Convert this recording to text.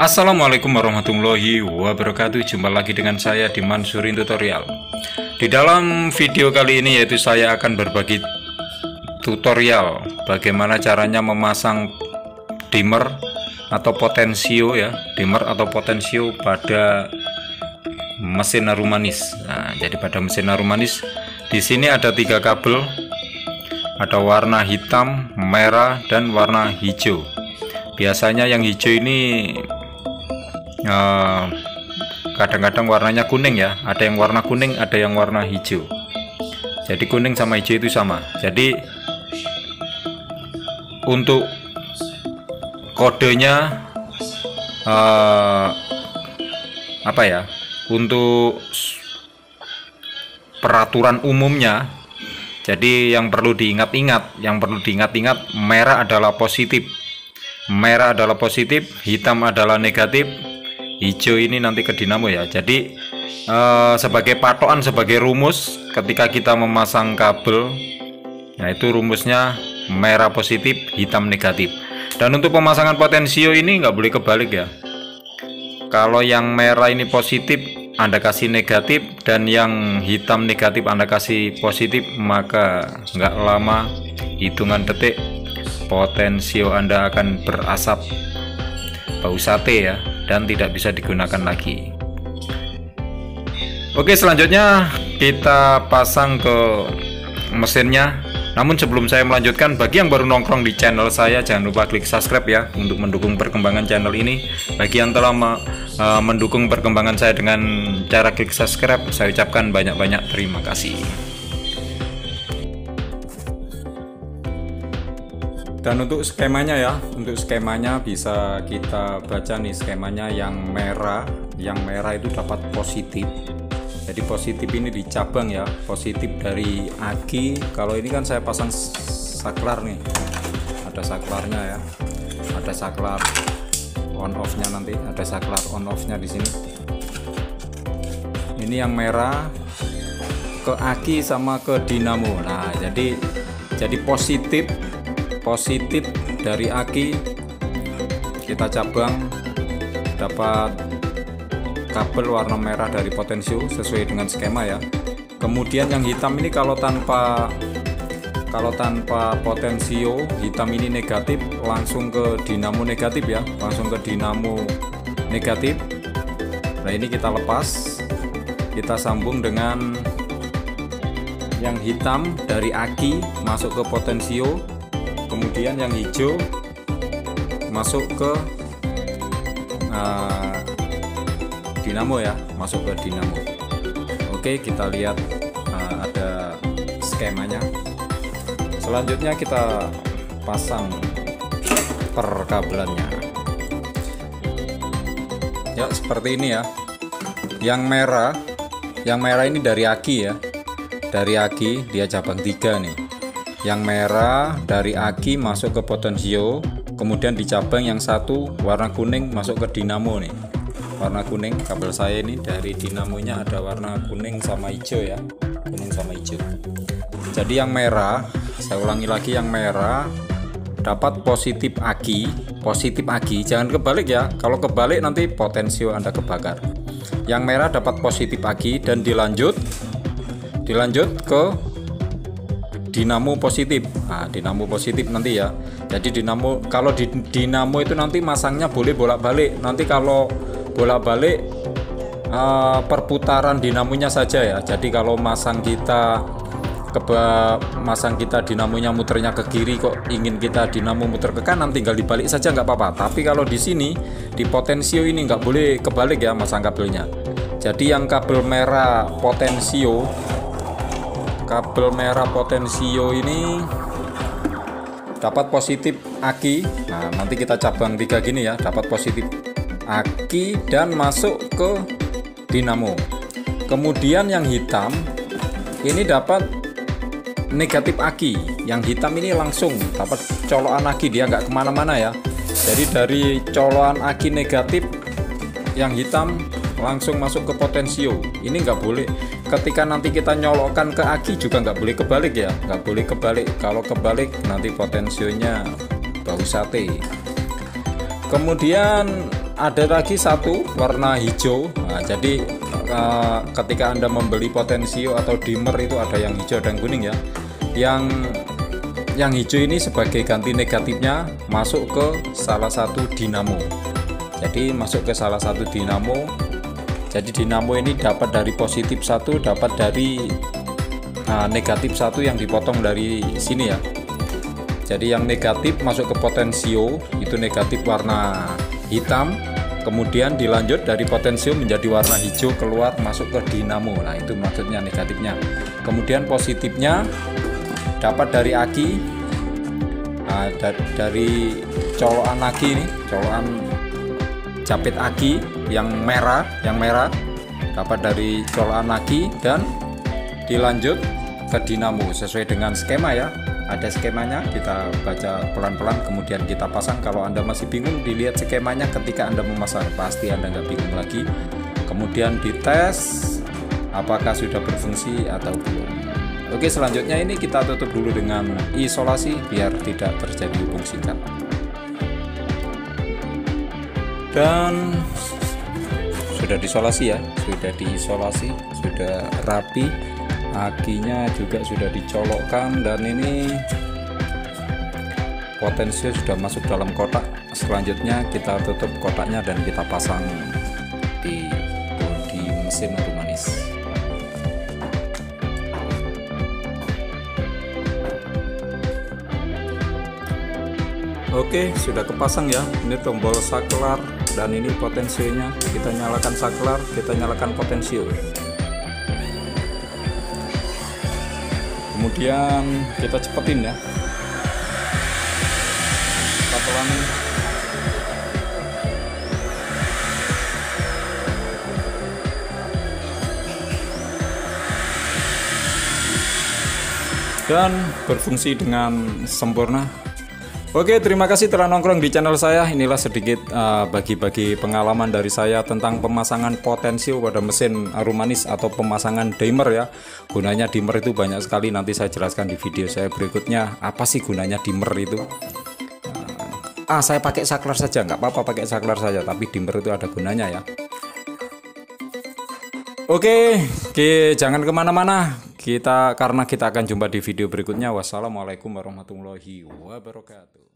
Assalamualaikum warahmatullahi wabarakatuh. Jumpa lagi dengan saya di Mansurin Tutorial. Di dalam video kali ini yaitu saya akan berbagi tutorial bagaimana caranya memasang dimmer atau potensio ya, dimmer atau potensio pada mesin harum manis. Nah, jadi pada mesin harum manis di sini ada 3 kabel. Ada warna hitam, merah, dan warna hijau. Biasanya yang hijau ini kadang-kadang warnanya kuning ya. Ada yang warna kuning, ada yang warna hijau. Jadi kuning sama hijau itu sama. Jadi untuk kodenya apa ya? Untuk peraturan umumnya. Jadi yang perlu diingat-ingat, merah adalah positif. Merah adalah positif, hitam adalah negatif, hijau ini nanti ke dinamo ya. Jadi sebagai patokan, sebagai rumus ketika kita memasang kabel, nah itu rumusnya merah positif, hitam negatif. Dan untuk pemasangan potensio ini nggak boleh kebalik ya. Kalau yang merah ini positif Anda kasih negatif, dan yang hitam negatif Anda kasih positif, maka nggak lama, hitungan detik, potensio Anda akan berasap bau sate ya, dan tidak bisa digunakan lagi. Oke, selanjutnya kita pasang ke mesinnya. Namun sebelum saya melanjutkan, bagi yang baru nongkrong di channel saya, jangan lupa klik subscribe ya untuk mendukung perkembangan channel ini. Bagi yang telah mendukung perkembangan saya dengan cara klik subscribe, saya ucapkan banyak-banyak terima kasih. Dan untuk skemanya ya, bisa kita baca nih skemanya. Yang merah itu dapat positif. Jadi positif ini di cabang ya, positif dari aki. Kalau ini kan saya pasang saklar nih, ada saklarnya ya, ada saklar on off nya, nanti ada saklar on off nya di sini. Ini yang merah ke aki sama ke dinamo. Nah, jadi positif dari aki kita cabang dapat kabel warna merah dari potensio sesuai dengan skema ya. Kemudian yang hitam ini kalau tanpa potensio, hitam ini negatif, langsung ke dinamo negatif ya, langsung ke dinamo negatif. Nah, ini kita lepas, kita sambung dengan yang hitam dari aki masuk ke potensio, kemudian yang hijau masuk ke dinamo ya, masuk ke dinamo. Oke, kita lihat ada skemanya. Selanjutnya kita pasang perkabelannya ya, seperti ini ya. Yang merah ini dari aki ya, dari aki, dia cabang 3 nih. Yang merah dari aki masuk ke potensio, kemudian di cabang yang satu warna kuning masuk ke dinamo nih. Warna kuning, kabel saya ini dari dinamonya ada warna kuning sama hijau ya, kuning sama hijau. Jadi yang merah, saya ulangi lagi, yang merah dapat positif aki, jangan kebalik ya. Kalau kebalik nanti potensio Anda kebakar. Yang merah dapat positif aki dan dilanjut ke dinamo positif. Nah, dinamo positif nanti ya. Jadi dinamo, kalau di dinamo itu nanti masangnya boleh bolak-balik. Nanti kalau bolak-balik perputaran dinamonya saja ya. Jadi kalau masang kita dinamonya muternya ke kiri, kok ingin kita dinamo muter ke kanan, tinggal dibalik saja nggak apa-apa. Tapi kalau di sini di potensio ini nggak boleh kebalik ya masang kabelnya. Jadi yang kabel merah potensio ini dapat positif aki. Nah, nanti kita cabang 3 gini ya, dapat positif aki dan masuk ke dinamo. Kemudian yang hitam ini dapat negatif aki. Yang hitam ini langsung dapat colokan aki, dia nggak kemana-mana ya. Jadi dari colokan aki negatif, yang hitam langsung masuk ke potensio. Ini nggak boleh. Ketika nanti kita nyolokkan ke aki juga nggak boleh kebalik ya, nggak boleh kebalik. Kalau kebalik nanti potensionya bau sate. Kemudian ada lagi satu warna hijau. Nah, jadi ketika Anda membeli potensio atau dimmer itu ada yang hijau dan kuning ya. Yang hijau ini sebagai ganti negatifnya masuk ke salah satu dinamo. Jadi masuk ke salah satu dinamo. Jadi dinamo ini dapat dari positif satu, dapat dari negatif satu yang dipotong dari sini ya. Jadi yang negatif masuk ke potensio, itu negatif warna hitam, kemudian dilanjut dari potensio menjadi warna hijau keluar masuk ke dinamo. Nah, itu maksudnya negatifnya. Kemudian positifnya dapat dari aki, dari colokan aki ini, colokan capit aki yang merah dapat dari colokan aki dan dilanjut ke dinamo sesuai dengan skema ya. Ada skemanya, kita baca pelan-pelan kemudian kita pasang. Kalau Anda masih bingung, dilihat skemanya ketika Anda memasang, pasti Anda nggak bingung lagi. Kemudian dites apakah sudah berfungsi atau belum. Oke, selanjutnya ini kita tutup dulu dengan isolasi biar tidak terjadi hubung singkat. Dan sudah diisolasi ya, sudah rapi. Akinya juga sudah dicolokkan dan ini potensio sudah masuk dalam kotak. Selanjutnya kita tutup kotaknya dan kita pasang di bodi mesin Arumanis. Oke, sudah kepasang ya. Ini tombol saklar dan ini potensionya. Kita nyalakan saklar, kita nyalakan potensio. Kemudian kita cepetin ya, kita pelangin. Dan berfungsi dengan sempurna. Oke, terima kasih telah nongkrong di channel saya. Inilah sedikit bagi-bagi pengalaman dari saya tentang pemasangan potensio pada mesin Arumanis atau pemasangan dimmer ya. Gunanya dimmer itu banyak sekali, nanti saya jelaskan di video saya berikutnya. Apa sih gunanya dimmer itu? Saya pakai saklar saja, nggak apa-apa pakai saklar saja, tapi dimmer itu ada gunanya ya. Oke, jangan kemana-mana. Karena kita akan jumpa di video berikutnya. Wassalamualaikum warahmatullahi wabarakatuh.